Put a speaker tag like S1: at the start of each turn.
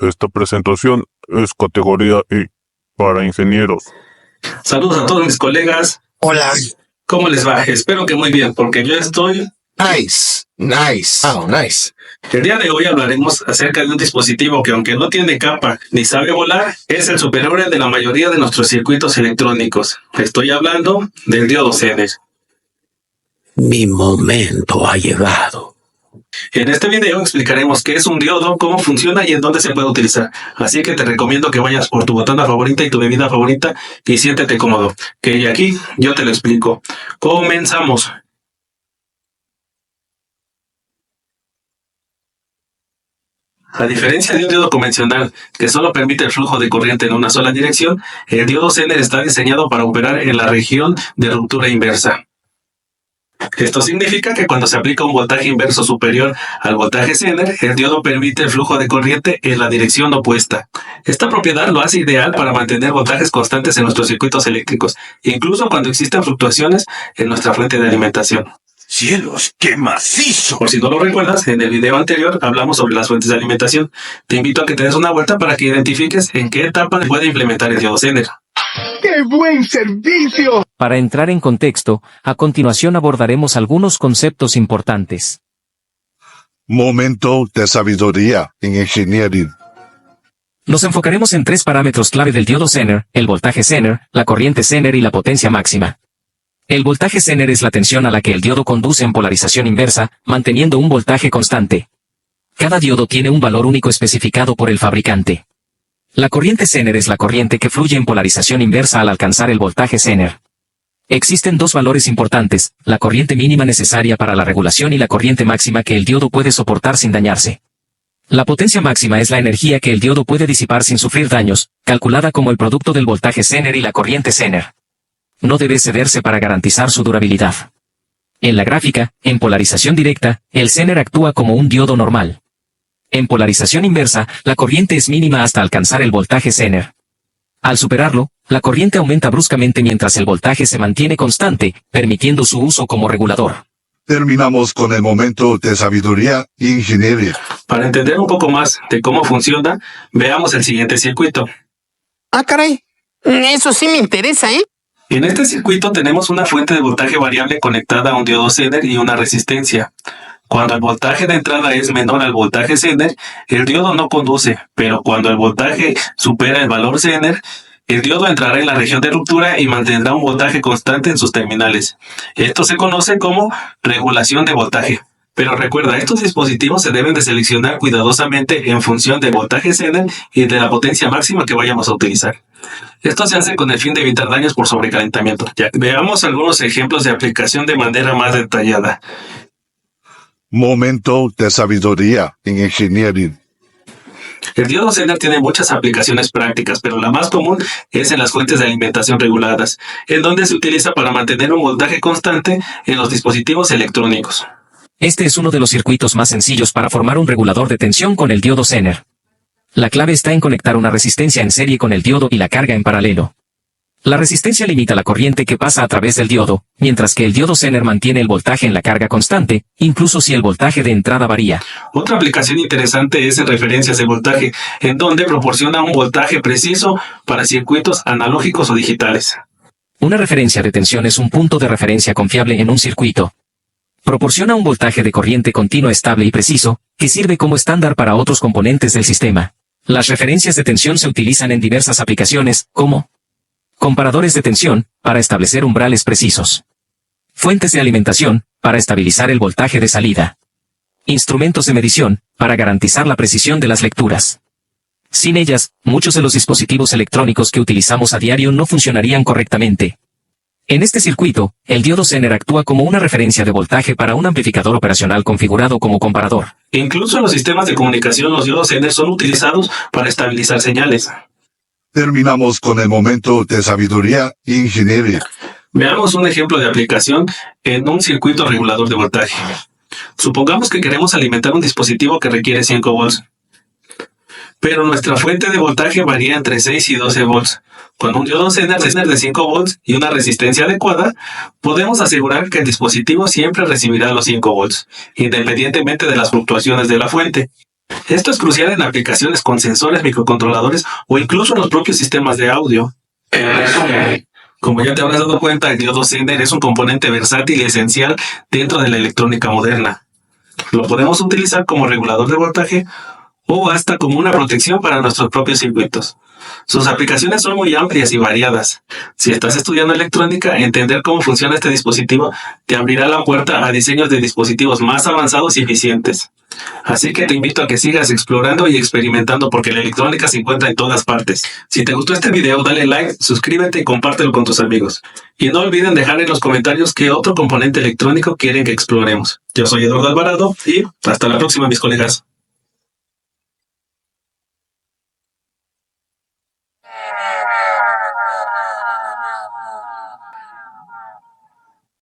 S1: Esta presentación es categoría I para ingenieros.
S2: Saludos a todos mis colegas.
S3: Hola.
S2: ¿Cómo les va? Espero que muy bien, porque yo estoy...
S3: Nice. Oh, nice.
S2: El día de hoy hablaremos acerca de un dispositivo que, aunque no tiene capa ni sabe volar, es el superhéroe de la mayoría de nuestros circuitos electrónicos. Estoy hablando del diodo Zener.
S3: Mi momento ha llegado.
S2: En este video explicaremos qué es un diodo, cómo funciona y en dónde se puede utilizar. Así que te recomiendo que vayas por tu botana favorita y tu bebida favorita y siéntete cómodo. Que aquí yo te lo explico. Comenzamos. A diferencia de un diodo convencional, que solo permite el flujo de corriente en una sola dirección, el diodo Zener está diseñado para operar en la región de ruptura inversa. Esto significa que cuando se aplica un voltaje inverso superior al voltaje Zener, el diodo permite el flujo de corriente en la dirección opuesta. Esta propiedad lo hace ideal para mantener voltajes constantes en nuestros circuitos eléctricos, incluso cuando existen fluctuaciones en nuestra fuente de alimentación.
S4: ¡Cielos, qué macizo!
S2: Por si no lo recuerdas, en el video anterior hablamos sobre las fuentes de alimentación. Te invito a que te des una vuelta para que identifiques en qué etapa puede implementar el diodo Zener.
S4: ¡Qué buen servicio!
S5: Para entrar en contexto, a continuación abordaremos algunos conceptos importantes.
S6: Momento de sabiduría en ingeniería.
S5: Nos enfocaremos en tres parámetros clave del diodo Zener: el voltaje Zener, la corriente Zener y la potencia máxima. El voltaje Zener es la tensión a la que el diodo conduce en polarización inversa, manteniendo un voltaje constante. Cada diodo tiene un valor único especificado por el fabricante. La corriente Zener es la corriente que fluye en polarización inversa al alcanzar el voltaje Zener. Existen dos valores importantes: la corriente mínima necesaria para la regulación y la corriente máxima que el diodo puede soportar sin dañarse. La potencia máxima es la energía que el diodo puede disipar sin sufrir daños, calculada como el producto del voltaje Zener y la corriente Zener. No debe cederse para garantizar su durabilidad. En la gráfica, en polarización directa, el Zener actúa como un diodo normal. En polarización inversa, la corriente es mínima hasta alcanzar el voltaje Zener. Al superarlo, la corriente aumenta bruscamente mientras el voltaje se mantiene constante, permitiendo su uso como regulador.
S6: Terminamos con el momento de sabiduría en ingeniería.
S2: Para entender un poco más de cómo funciona, veamos el siguiente circuito.
S3: Ah, caray. Eso sí me interesa, ¿eh?
S2: En este circuito tenemos una fuente de voltaje variable conectada a un diodo Zener y una resistencia. Cuando el voltaje de entrada es menor al voltaje Zener, el diodo no conduce, pero cuando el voltaje supera el valor Zener, el diodo entrará en la región de ruptura y mantendrá un voltaje constante en sus terminales. Esto se conoce como regulación de voltaje. Pero recuerda, estos dispositivos se deben de seleccionar cuidadosamente en función del voltaje Zener y de la potencia máxima que vayamos a utilizar. Esto se hace con el fin de evitar daños por sobrecalentamiento. Ya veamos algunos ejemplos de aplicación de manera más detallada.
S6: Momento de sabiduría en ingeniería.
S2: El diodo Zener tiene muchas aplicaciones prácticas, pero la más común es en las fuentes de alimentación reguladas, en donde se utiliza para mantener un voltaje constante en los dispositivos electrónicos.
S5: Este es uno de los circuitos más sencillos para formar un regulador de tensión con el diodo Zener. La clave está en conectar una resistencia en serie con el diodo y la carga en paralelo. La resistencia limita la corriente que pasa a través del diodo, mientras que el diodo Zener mantiene el voltaje en la carga constante, incluso si el voltaje de entrada varía.
S2: Otra aplicación interesante es en referencias de voltaje, en donde proporciona un voltaje preciso para circuitos analógicos o digitales.
S5: Una referencia de tensión es un punto de referencia confiable en un circuito. Proporciona un voltaje de corriente continua estable y preciso, que sirve como estándar para otros componentes del sistema. Las referencias de tensión se utilizan en diversas aplicaciones, como comparadores de tensión, para establecer umbrales precisos. Fuentes de alimentación, para estabilizar el voltaje de salida. Instrumentos de medición, para garantizar la precisión de las lecturas. Sin ellas, muchos de los dispositivos electrónicos que utilizamos a diario no funcionarían correctamente. En este circuito, el diodo Zener actúa como una referencia de voltaje para un amplificador operacional configurado como comparador.
S2: Incluso en los sistemas de comunicación, los diodos Zener son utilizados para estabilizar señales.
S6: Terminamos con el momento de sabiduría en ingeniería.
S2: Veamos un ejemplo de aplicación en un circuito regulador de voltaje. Supongamos que queremos alimentar un dispositivo que requiere 5 volts. Pero nuestra fuente de voltaje varía entre 6 y 12 volts. Con un diodo Zener de 5 volts y una resistencia adecuada, podemos asegurar que el dispositivo siempre recibirá los 5 volts, independientemente de las fluctuaciones de la fuente. Esto es crucial en aplicaciones con sensores, microcontroladores o incluso en los propios sistemas de audio. En resumen, como ya te habrás dado cuenta, el diodo Zener es un componente versátil y esencial dentro de la electrónica moderna. Lo podemos utilizar como regulador de voltaje o hasta como una protección para nuestros propios circuitos. Sus aplicaciones son muy amplias y variadas. Si estás estudiando electrónica, entender cómo funciona este dispositivo te abrirá la puerta a diseños de dispositivos más avanzados y eficientes. Así que te invito a que sigas explorando y experimentando porque la electrónica se encuentra en todas partes. Si te gustó este video, dale like, suscríbete y compártelo con tus amigos. Y no olviden dejar en los comentarios qué otro componente electrónico quieren que exploremos. Yo soy Eduardo Alvarado y hasta la próxima, mis colegas.